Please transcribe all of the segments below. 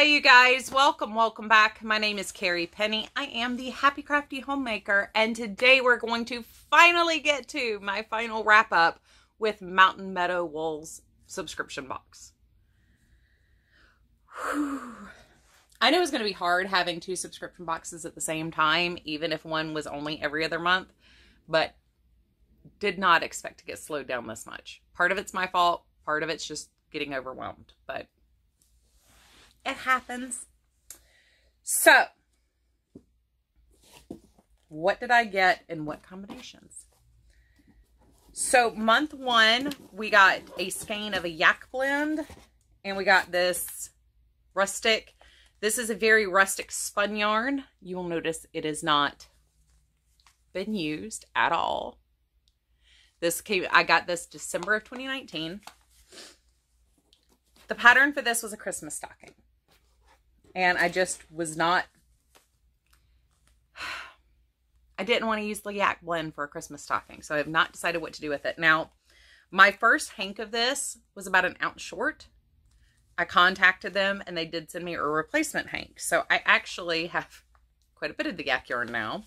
Hi you guys, welcome back. My name is Carrie Penny. I am the Happy Crafty Homemaker, and today we're going to finally get to my final wrap up with Mountain Meadow Wool's subscription box. Whew. I know it's going to be hard having two subscription boxes at the same time, even if one was only every other month, but did not expect to get slowed down this much. Part of it's my fault, part of it's just getting overwhelmed, but it happens. So, what did I get and what combinations? So, month one, we got a skein of a yak blend, and we got this rustic. This is a very rustic spun yarn. You will notice it has not been used at all. I got this December of 2019. The pattern for this was a Christmas stocking. And I just was not, I didn't want to use the yak blend for a Christmas stocking. So I have not decided what to do with it. Now, my first hank of this was about an ounce short. I contacted them and they did send me a replacement hank. So I actually have quite a bit of the yak yarn now.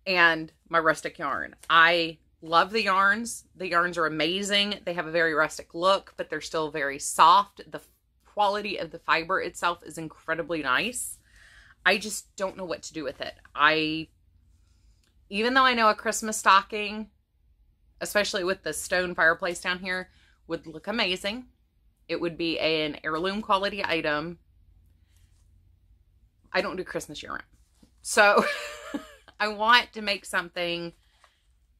And my rustic yarn. I love the yarns. The yarns are amazing. They have a very rustic look, but they're still very soft. The quality of the fiber itself is incredibly nice. I just don't know what to do with it. Even though I know a Christmas stocking, especially with the stone fireplace down here, would look amazing. It would be an heirloom quality item. I don't do Christmas year round. So I want to make something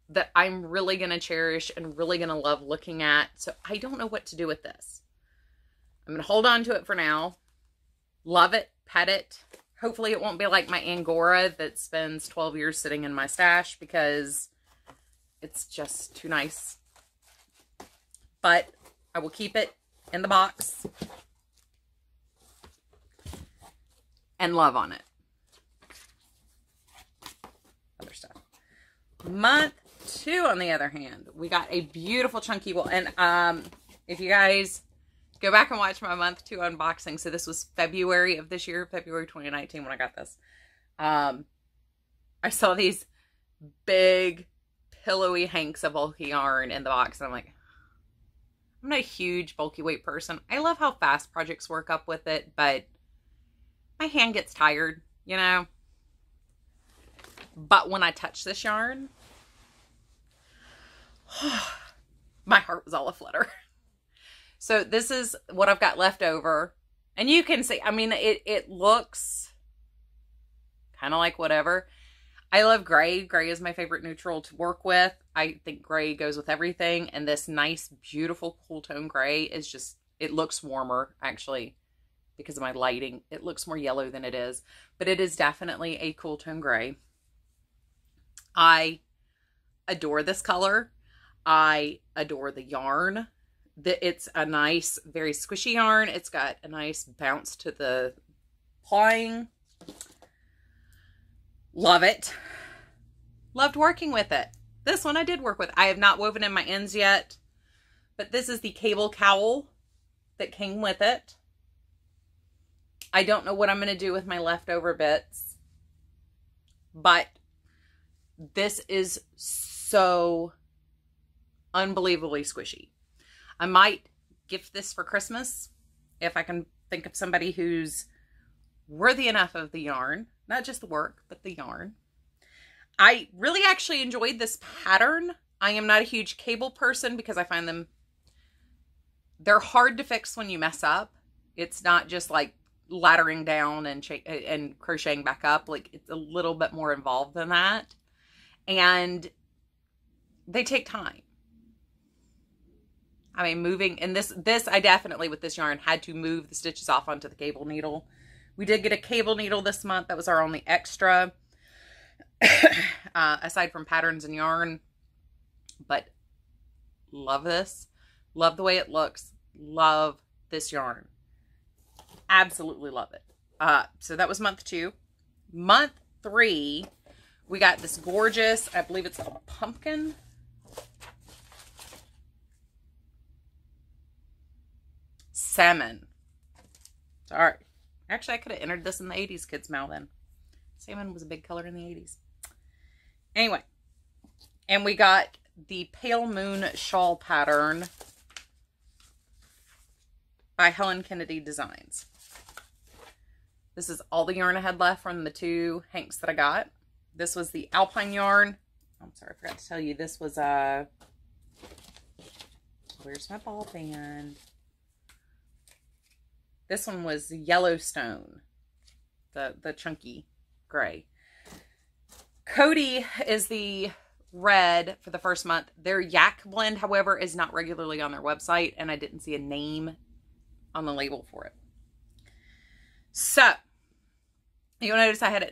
that I'm really going to cherish and really going to love looking at. So I don't know what to do with this. I'm going to hold on to it for now. Love it. Pet it. Hopefully it won't be like my Angora that spends 12 years sitting in my stash because it's just too nice. But I will keep it in the box and love on it. Other stuff. Month two, on the other hand, we got a beautiful chunky wool. And if you guys go back and watch my month two unboxing. So this was February of this year, February 2019 when I got this. I saw these big pillowy hanks of bulky yarn in the box. And I'm like, I'm not a huge bulky weight person. I love how fast projects work up with it, but my hand gets tired, you know. But when I touch this yarn, my heart was all aflutter. So this is what I've got left over. And you can see, I mean, it looks kind of like whatever. I love gray. Gray is my favorite neutral to work with. I think gray goes with everything. And this nice, beautiful, cool tone gray is just, it looks warmer, actually, because of my lighting. It looks more yellow than it is. But it is definitely a cool tone gray. I adore this color. I adore the yarn. It's a nice, very squishy yarn. It's got a nice bounce to the plying. Love it. Loved working with it. This one I did work with. I have not woven in my ends yet, but this is the cable cowl that came with it. I don't know what I'm going to do with my leftover bits, but this is so unbelievably squishy. I might gift this for Christmas if I can think of somebody who's worthy enough of the yarn. Not just the work, but the yarn. I really actually enjoyed this pattern. I am not a huge cable person because I find they're hard to fix when you mess up. It's not just like laddering down and crocheting back up. Like, it's a little bit more involved than that. And they take time. I mean, moving, and this I definitely, with this yarn, had to move the stitches off onto the cable needle. We did get a cable needle this month. That was our only extra, aside from patterns and yarn. But love this. Love the way it looks. Love this yarn. Absolutely love it. So that was month two. Month three, we got this gorgeous, I believe it's called Pumpkin. Salmon. Sorry. Actually, I could have entered this in the 80s kids' mail then. Salmon was a big color in the 80s. Anyway, and we got the Pale Moon Shawl pattern by Helen Kennedy Designs. This is all the yarn I had left from the 2 hanks that I got. This was the Alpine yarn. I'm sorry, I forgot to tell you. This was where's my ball band? This one was Yellowstone, the chunky gray. Cody is the red for the first month. Their Yak blend, however, is not regularly on their website, and I didn't see a name on the label for it. So, you'll notice I had a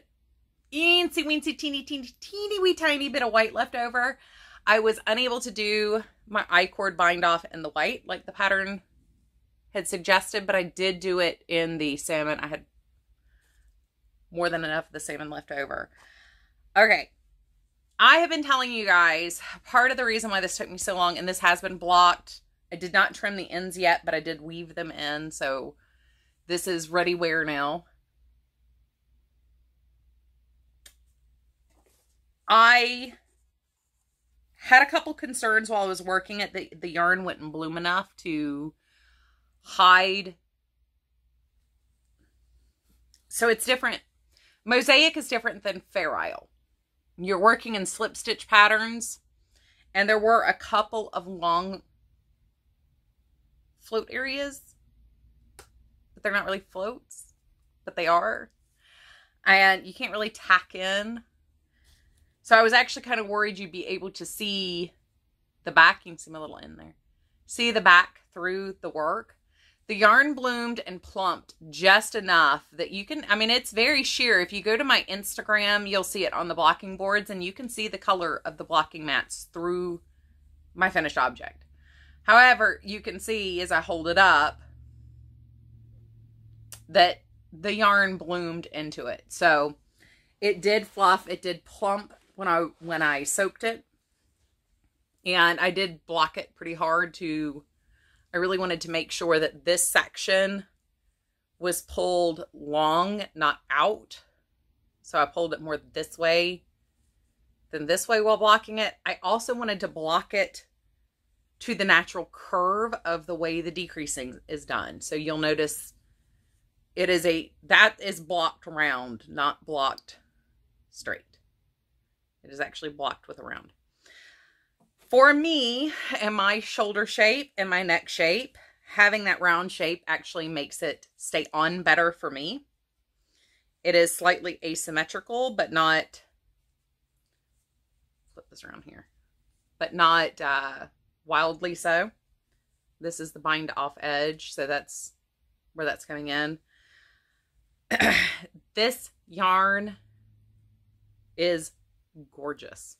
teensy weensy teeny wee tiny bit of white left over. I was unable to do my I-cord bind off in the white like the pattern had suggested, but I did do it in the salmon. I had more than enough of the salmon left over. Okay. I have been telling you guys part of the reason why this took me so long, and this has been blocked. I did not trim the ends yet, but I did weave them in. So this is ready wear now. I had a couple concerns while I was working it. The yarn wouldn't bloom enough to hide. So it's different. Mosaic is different than Fair Isle. You're working in slip stitch patterns, and there were a couple of long float areas, but they're not really floats, but they are. And you can't really tack in. So I was actually kind of worried you'd be able to see the back. You can see my little end there. See the back through the work. The yarn bloomed and plumped just enough that you can, I mean, it's very sheer. If you go to my Instagram, you'll see it on the blocking boards, and you can see the color of the blocking mats through my finished object. However, you can see as I hold it up that the yarn bloomed into it. So it did fluff, it did plump when I soaked it, and I did block it pretty hard I really wanted to make sure that this section was pulled long, not out. So I pulled it more this way than this way while blocking it. I also wanted to block it to the natural curve of the way the decreasing is done. So you'll notice that is blocked round, not blocked straight. It is actually blocked with a round. For me and my shoulder shape and my neck shape, having that round shape actually makes it stay on better for me. It is slightly asymmetrical, but not, flip this around here, but not wildly so. This is the bind off edge, so that's where that's coming in. This yarn is gorgeous.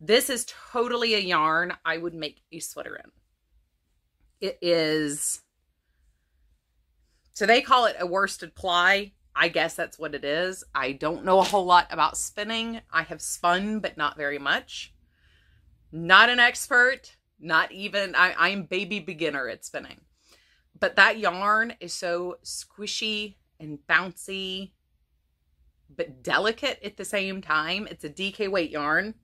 This is totally a yarn I would make a sweater in. It is, so they call it a worsted ply. I guess that's what it is. I don't know a whole lot about spinning. I have spun, but not very much. Not an expert, not even, I'm baby beginner at spinning. But that yarn is so squishy and bouncy, but delicate at the same time. It's a DK weight yarn.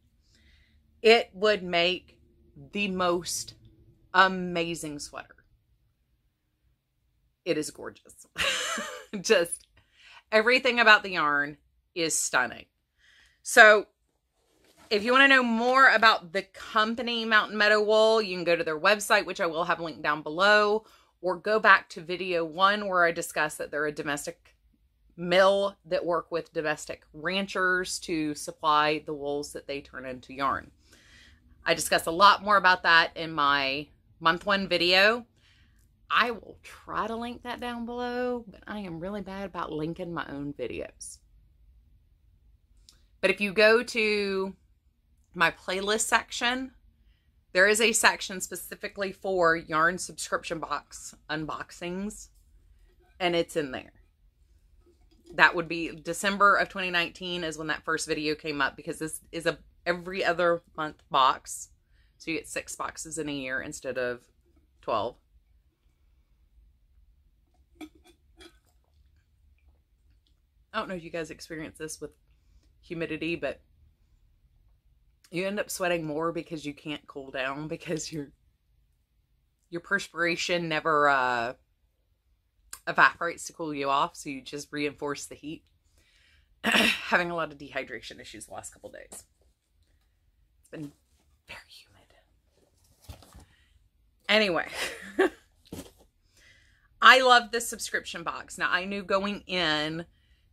It would make the most amazing sweater. It is gorgeous. Just everything about the yarn is stunning. So if you want to know more about the company Mountain Meadow Wool, you can go to their website, which I will have linked down below, or go back to video 1 where I discuss that they're a domestic mill that work with domestic ranchers to supply the wools that they turn into yarn. I discuss a lot more about that in my month 1 video. I will try to link that down below, but I am really bad about linking my own videos. But if you go to my playlist section, there is a section specifically for yarn subscription box unboxings, and it's in there. That would be December of 2019 is when that first video came up, because this is a every other month box. So you get 6 boxes in a year instead of 12. I don't know if you guys experience this with humidity, but you end up sweating more because you can't cool down, because your perspiration never evaporates to cool you off, so you just reinforce the heat. Having a lot of dehydration issues the last couple days. It's been very humid. Anyway, I love this subscription box. Now, I knew going in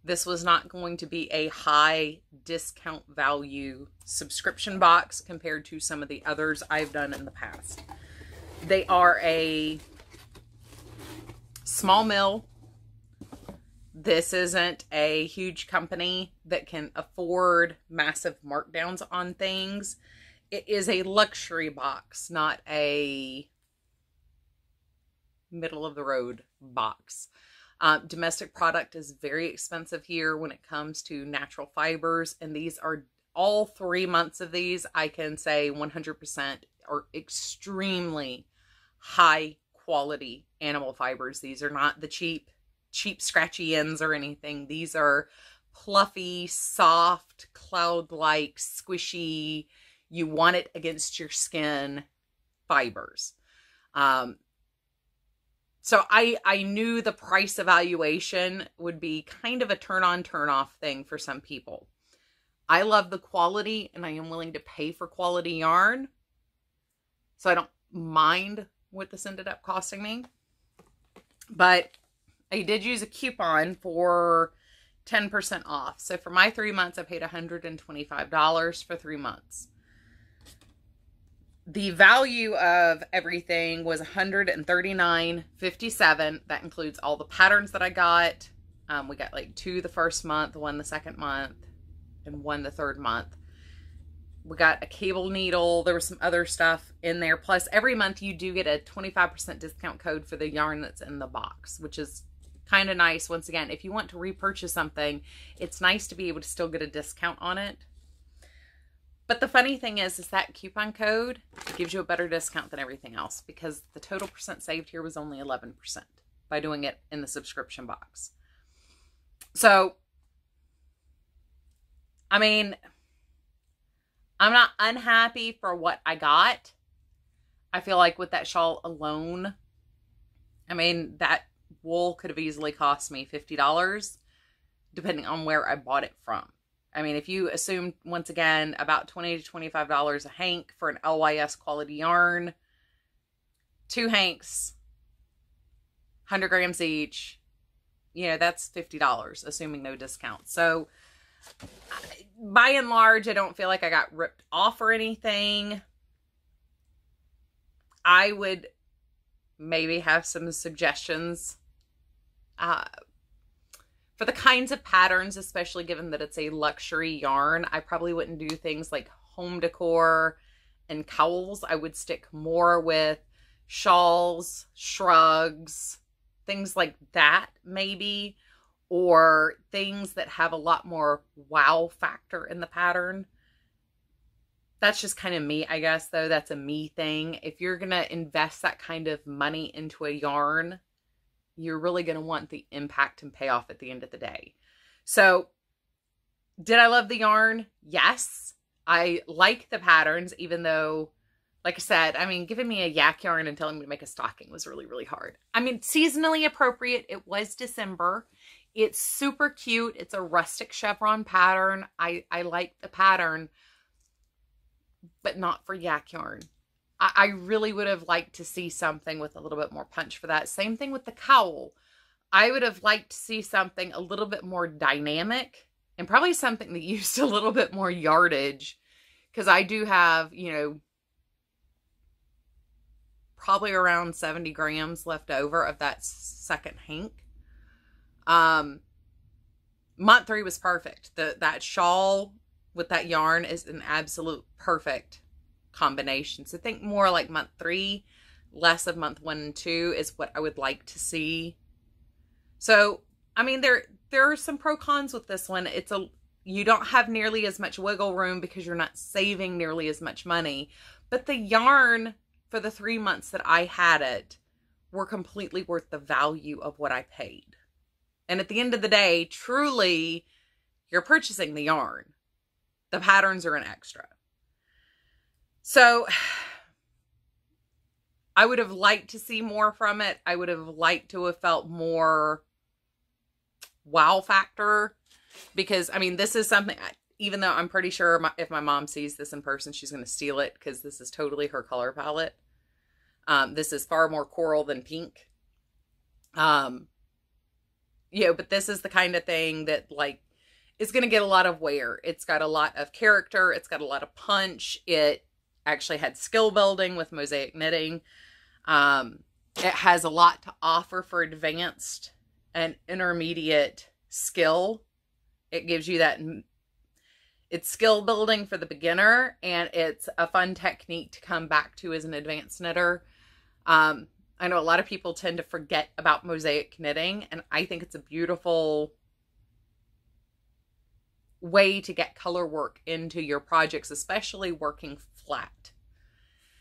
this was not going to be a high discount value subscription box compared to some of the others I've done in the past. They are a small mill. This isn't a huge company that can afford massive markdowns on things. It is a luxury box, not a middle of the road box. Domestic product is very expensive here when it comes to natural fibers, and these are all 3 months of these, I can say 100% are extremely high quality animal fibers. These are not the cheap scratchy ends or anything. These are fluffy, soft, cloud-like, squishy, you want it against your skin fibers. So I knew the price evaluation would be kind of a turn on, turn off thing for some people. I love the quality, and I am willing to pay for quality yarn. So I don't mind what this ended up costing me. But I did use a coupon for 10% off. So for my 3 months, I paid $125 for 3 months. The value of everything was $139.57. That includes all the patterns that I got. We got like 2 the first month, 1 the second month, and 1 the third month. We got a cable needle. There was some other stuff in there. Plus, every month you do get a 25% discount code for the yarn that's in the box, which is kind of nice. Once again, if you want to repurchase something, it's nice to be able to still get a discount on it. But the funny thing is that coupon code gives you a better discount than everything else, because the total percent saved here was only 11% by doing it in the subscription box. So, I mean, I'm not unhappy for what I got. I feel like with that shawl alone, I mean, that wool could have easily cost me $50, depending on where I bought it from. I mean, if you assume, once again, about $20 to $25 a hank for an LYS quality yarn, 2 hanks, 100 grams each, you know, that's $50, assuming no discount. So, by and large, I don't feel like I got ripped off or anything. I would maybe have some suggestions for the kinds of patterns, especially given that it's a luxury yarn. I probably wouldn't do things like home decor and cowls. I would stick more with shawls, shrugs, things like that maybe, or things that have a lot more wow factor in the pattern. That's just kind of me, I guess, though. That's a me thing. If you're going to invest that kind of money into a yarn, you're really going to want the impact and payoff at the end of the day. So, did I love the yarn? Yes. I like the patterns, even though, like I said, I mean, giving me a yak yarn and telling me to make a stocking was really, really hard. I mean, seasonally appropriate. It was December. It's super cute. It's a rustic chevron pattern. I like the pattern, but not for yak yarn. I really would have liked to see something with a little bit more punch for that. Same thing with the cowl. I would have liked to see something a little bit more dynamic, and probably something that used a little bit more yardage, because I do have, you know, probably around 70 grams left over of that second hank. Month 3 was perfect. That shawl with that yarn is an absolute perfect combination. So think more like month 3, less of month 1 and 2 is what I would like to see. So, I mean, there are some pro cons with this one. You don't have nearly as much wiggle room because you're not saving nearly as much money, but the yarn for the 3 months that I had it were completely worth the value of what I paid. And at the end of the day, truly, you're purchasing the yarn. The patterns are an extra. So I would have liked to see more from it. I would have liked to have felt more wow factor, because I mean, this is something, even though I'm pretty sure if my mom sees this in person, she's going to steal it, because this is totally her color palette. This is far more coral than pink. You know, but this is the kind of thing that, like, it's going to get a lot of wear. It's got a lot of character. It's got a lot of punch. It actually had skill building with mosaic knitting. It has a lot to offer for advanced and intermediate skill. It gives you that, it's skill building for the beginner, and it's a fun technique to come back to as an advanced knitter. I know a lot of people tend to forget about mosaic knitting, and I think it's a beautiful way to get color work into your projects, especially working flat.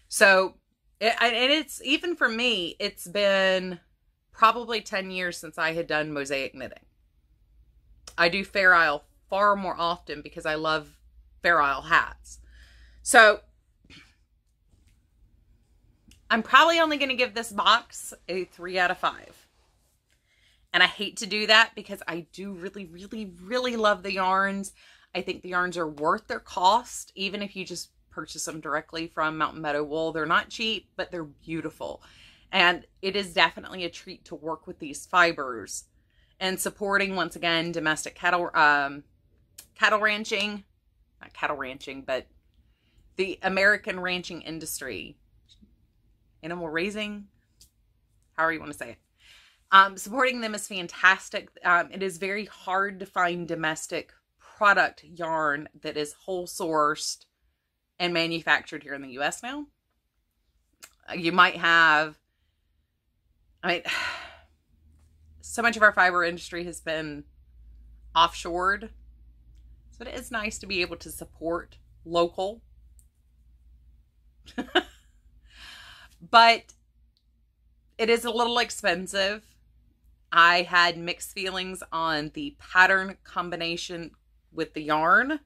So, it's even for me, it's been probably 10 years since I had done mosaic knitting. I do Fair Isle far more often because I love Fair Isle hats. So, I'm probably only going to give this box a 3 out of 5. And I hate to do that because I do really, really, really love the yarns. I think the yarns are worth their cost, even if you just purchase them directly from Mountain Meadow Wool. They're not cheap, but they're beautiful. And it is definitely a treat to work with these fibers and supporting, once again, domestic cattle ranching, not cattle ranching, but the American ranching industry. Animal raising, however you want to say it. Supporting them is fantastic. It is very hard to find domestic product yarn that is whole sourced and manufactured here in the US now. You might have, I mean, so much of our fiber industry has been offshored. So it is nice to be able to support local. But it is a little expensive. I had mixed feelings on the pattern combination with the yarn.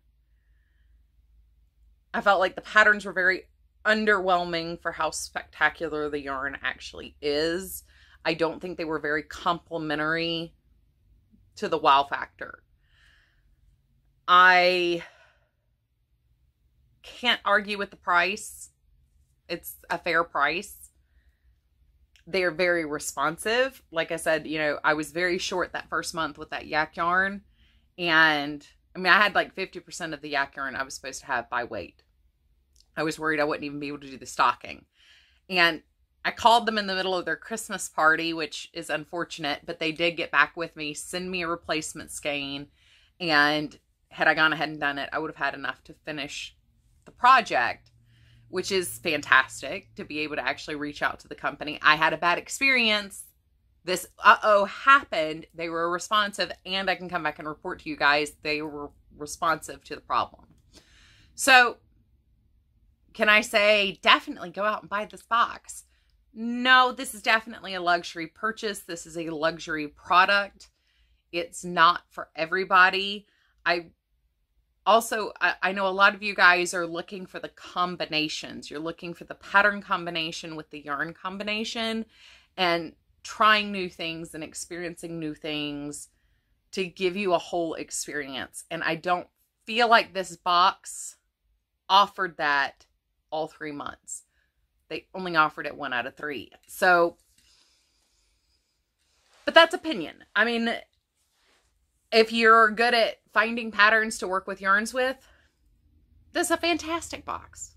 I felt like the patterns were very underwhelming for how spectacular the yarn actually is. I don't think they were very complimentary to the wow factor. I can't argue with the price. It's a fair price. They're very responsive. Like I said, you know, I was very short that first month with that yak yarn. And I mean, I had like 50% of the yak yarn I was supposed to have by weight. I was worried I wouldn't even be able to do the stocking. And I called them in the middle of their Christmas party, which is unfortunate, but they did get back with me, send me a replacement skein. And had I gone ahead and done it, I would have had enough to finish the project, which is fantastic to be able to actually reach out to the company. I had a bad experience. This happened. They were responsive, and I can come back and report to you guys they were responsive to the problem. So can I say definitely go out and buy this box? No, this is definitely a luxury purchase. This is a luxury product. It's not for everybody. I know a lot of you guys are looking for the combinations. You're looking for the pattern combination with the yarn combination and trying new things and experiencing new things to give you a whole experience. And I don't feel like this box offered that all 3 months. They only offered it 1 out of 3. So, but that's opinion. I mean, if you're good at finding patterns to work with yarns with, this is a fantastic box.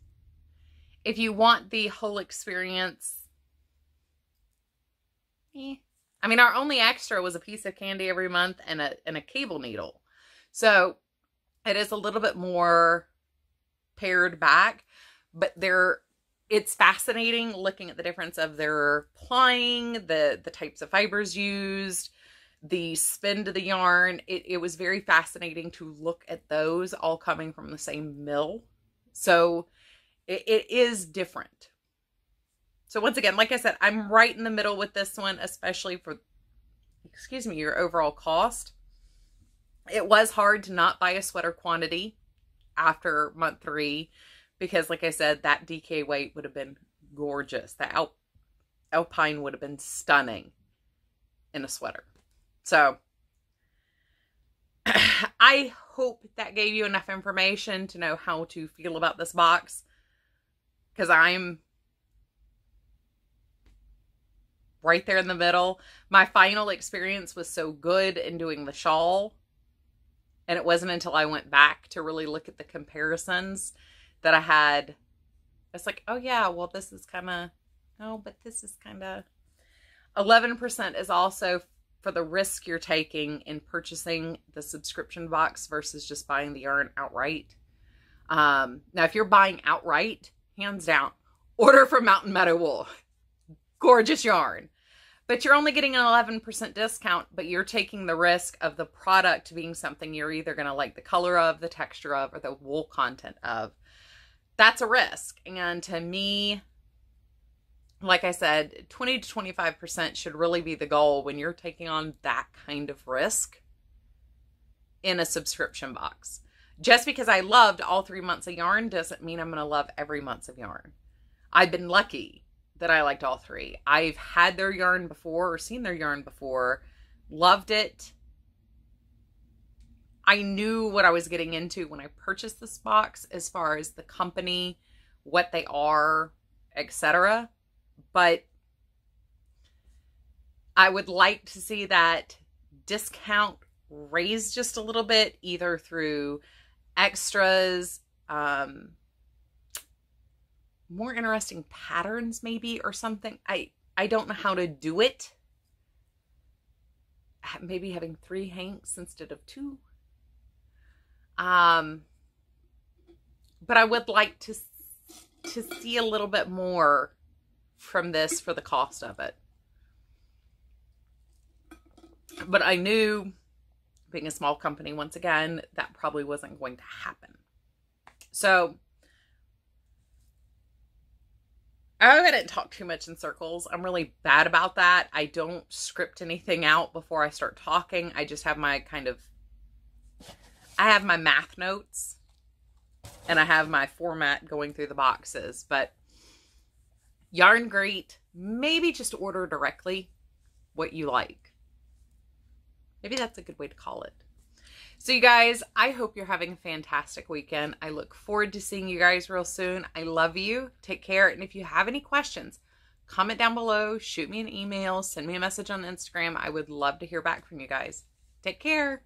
If you want the whole experience, I mean, our only extra was a piece of candy every month and a cable needle. So it is a little bit more pared back, but it's fascinating looking at the difference of their plying, the types of fibers used, the spin to the yarn. It was very fascinating to look at those all coming from the same mill. So it is different. So once again, like I said, I'm right in the middle with this one, especially for excuse me, your overall cost. It was hard to not buy a sweater quantity after month 3 because, like I said, that DK weight would have been gorgeous. The Alpine would have been stunning in a sweater. So I hope that gave you enough information to know how to feel about this box, because I'm right there in the middle. My final experience was so good in doing the shawl, and it wasn't until I went back to really look at the comparisons that I had, it's like, oh yeah, well this is kind of, oh, but this is kind of, 11% is also for the risk you're taking in purchasing the subscription box versus just buying the yarn outright. Now, if you're buying outright, hands down, order from Mountain Meadow Wool. Gorgeous yarn. But you're only getting an 11% discount, but you're taking the risk of the product being something you're either going to like the color of, the texture of, or the wool content of. That's a risk. And to me, like I said, 20 to 25% should really be the goal when you're taking on that kind of risk in a subscription box. Just because I loved all 3 months of yarn doesn't mean I'm going to love every month of yarn. I've been lucky that I liked all 3. I've had their yarn before or seen their yarn before, loved it. I knew what I was getting into when I purchased this box as far as the company, what they are, etc. But I would like to see that discount raised just a little bit, either through extras, more interesting patterns maybe, or something. I don't know how to do it. Maybe having 3 hanks instead of 2. But I would like to see a little bit more from this for the cost of it. But I knew, being a small company, once again, that probably wasn't going to happen. So I hope I didn't talk too much in circles. I'm really bad about that. I don't script anything out before I start talking. I just have my I have my math notes and I have my format going through the boxes. But yarn great. Maybe just order directly what you like. Maybe that's a good way to call it. So you guys, I hope you're having a fantastic weekend. I look forward to seeing you guys real soon. I love you. Take care. And if you have any questions, comment down below, shoot me an email, send me a message on Instagram. I would love to hear back from you guys. Take care.